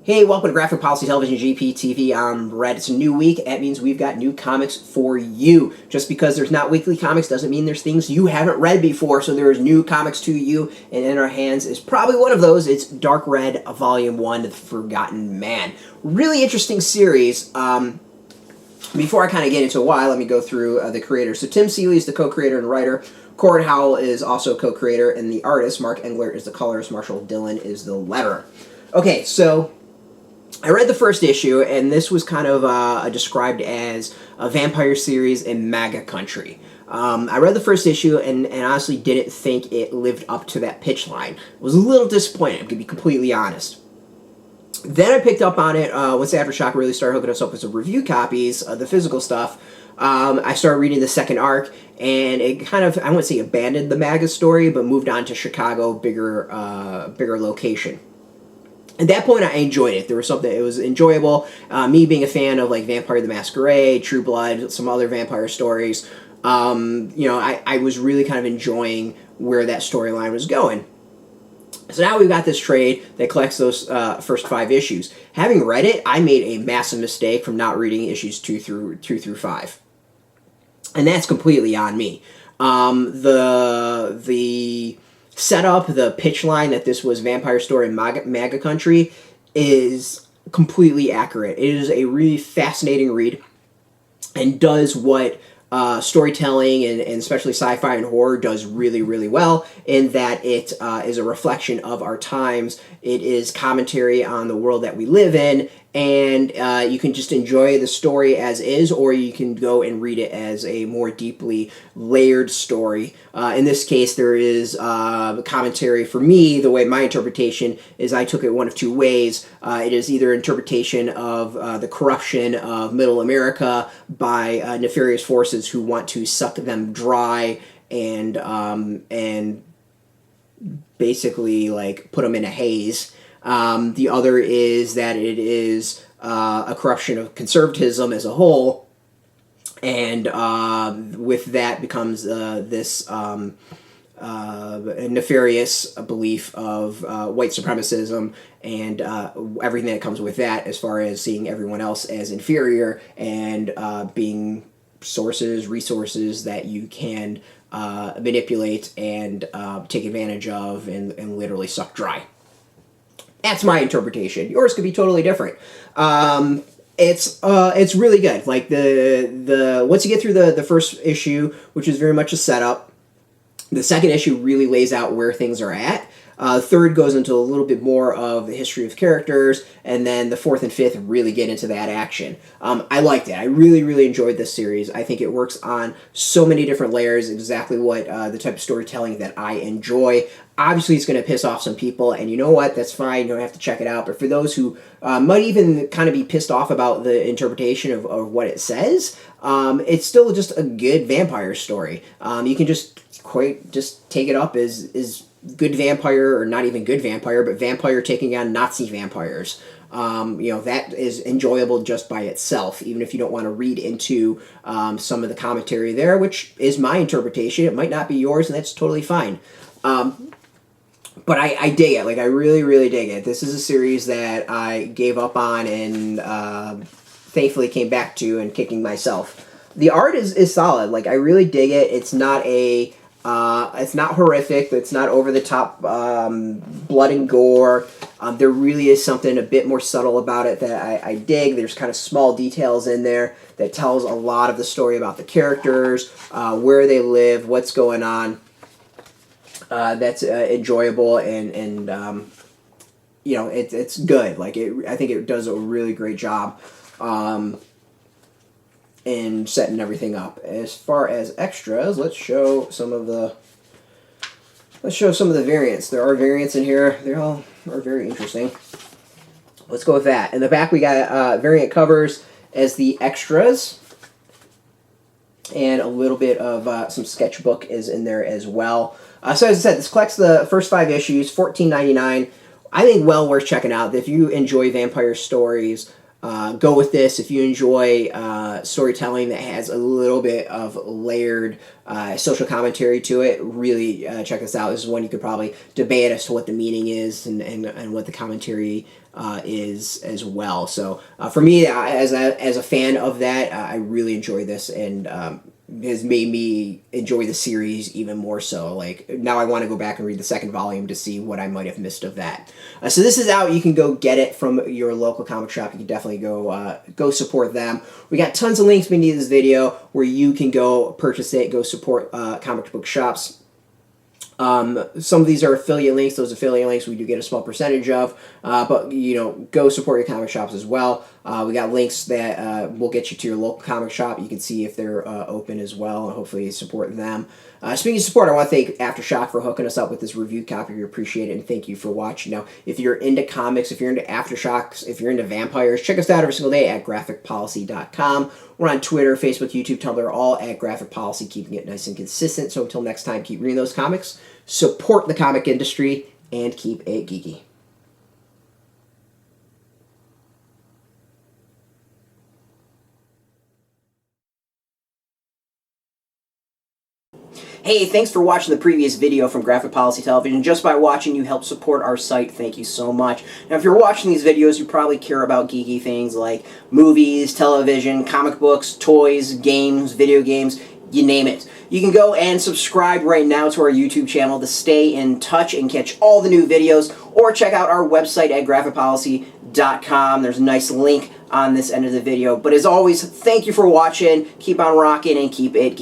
Hey, welcome to Graphic Policy Television GPTV. I'm Brett. It's a new week. That means we've got new comics for you. Just because there's not weekly comics doesn't mean there's things you haven't read before. So there's new comics to you, and in our hands is probably one of those. It's Dark Red, Volume 1, The Forgotten Man. Really interesting series. Before I kind of get into why, let me go through the creators. So Tim Seeley is the co-creator and writer. Corin Howell is also co-creator, and the artist, Mark Englert, is the colorist. Marshall Dillon is the letterer. Okay, so I read the first issue, and this was kind of described as a vampire series in MAGA country. I read the first issue and honestly didn't think it lived up to that pitch line. I was a little disappointed, to be completely honest. Then I picked up on it once AfterShock really started hooking us up with some review copies of the physical stuff. I started reading the second arc, and it kind of, I wouldn't say abandoned the MAGA story, but moved on to Chicago, bigger location. At that point, I enjoyed it. There was something, it was enjoyable. Me being a fan of like Vampire the Masquerade, True Blood, some other vampire stories, I was really kind of enjoying where that storyline was going. So now we've got this trade that collects those first 5 issues. Having read it, I made a massive mistake from not reading issues 2 through 5. And that's completely on me. The setup, the pitch line that this was vampire story in MAGA country is completely accurate. It is a really fascinating read and does what storytelling and especially sci-fi and horror does really, really well, in that it is a reflection of our times. It is commentary on the world that we live in, and you can just enjoy the story as is, or you can go and read it as a more deeply layered story. In this case, there is commentary. For me, the way my interpretation is, I took it one of two ways. It is either interpretation of the corruption of middle America by nefarious forces who want to suck them dry and basically like put them in a haze. The other is that it is a corruption of conservatism as a whole, and with that becomes this nefarious belief of white supremacism and everything that comes with that, as far as seeing everyone else as inferior and being resources that you can manipulate and take advantage of and literally suck dry. That's my interpretation. Yours could be totally different. It's really good. Like the once you get through the first issue, which is very much a setup, the second issue really lays out where things are at. Third goes into a little bit more of the history of characters, and then the fourth and fifth really get into that action. I liked it. I really, really enjoyed this series. I think it works on so many different layers, exactly what the type of storytelling that I enjoy. Obviously, it's going to piss off some people, and you know what? That's fine. You don't have to check it out. But for those who might even kind of be pissed off about the interpretation of what it says, it's still just a good vampire story. You can just take it up as good vampire, or not even good vampire, but vampire taking on Nazi vampires. That is enjoyable just by itself, even if you don't want to read into some of the commentary there, which is my interpretation. It might not be yours, and that's totally fine. But I dig it. Like, I really, really dig it. This is a series that I gave up on and thankfully came back to and kicking myself. The art is solid. Like, I really dig it. It's not it's not horrific. It's not over the top blood and gore. There really is something a bit more subtle about it that I dig. There's kind of small details in there that tells a lot of the story about the characters, where they live, what's going on. That's enjoyable and it's good. Like, I think it does a really great job in setting everything up. As far as extras, let's show some of the variants. There are variants in here. They all are very interesting. Let's go with that. In the back, we got variant covers as the extras, and a little bit of some sketchbook is in there as well. So as I said, this collects the first 5 issues, $14.99. I think well worth checking out. If you enjoy vampire stories, go with this. If you enjoy storytelling that has a little bit of layered social commentary to it, really check this out. This is one you could probably debate as to what the meaning is and what the commentary is as well. So for me, as a fan of that, I really enjoy this, and has made me enjoy the series even more so. Like, now I want to go back and read the second volume to see what I might have missed of that. So this is out. You can go get it from your local comic shop. You can definitely go support them. We got tons of links beneath this video where you can go purchase it, go support comic book shops. Some of these are affiliate links. Those affiliate links we do get a small percentage of, but go support your comic shops as well. We got links that will get you to your local comic shop. You can see if they're open as well, and hopefully support them. Speaking of support, I want to thank AfterShock for hooking us up with this review copy. We appreciate it, and thank you for watching. Now, if you're into comics, if you're into AfterShocks, if you're into vampires, check us out every single day at graphicpolicy.com. We're on Twitter, Facebook, YouTube, Tumblr, all at Graphic Policy, keeping it nice and consistent. So until next time, keep reading those comics, support the comic industry, and keep it geeky. Hey, thanks for watching the previous video from Graphic Policy Television. Just by watching, you help support our site. Thank you so much. Now, if you're watching these videos, you probably care about geeky things like movies, television, comic books, toys, games, video games, you name it. You can go and subscribe right now to our YouTube channel to stay in touch and catch all the new videos, or check out our website at graphicpolicy.com. There's a nice link on this end of the video. But as always, thank you for watching. Keep on rocking and keep it geeky.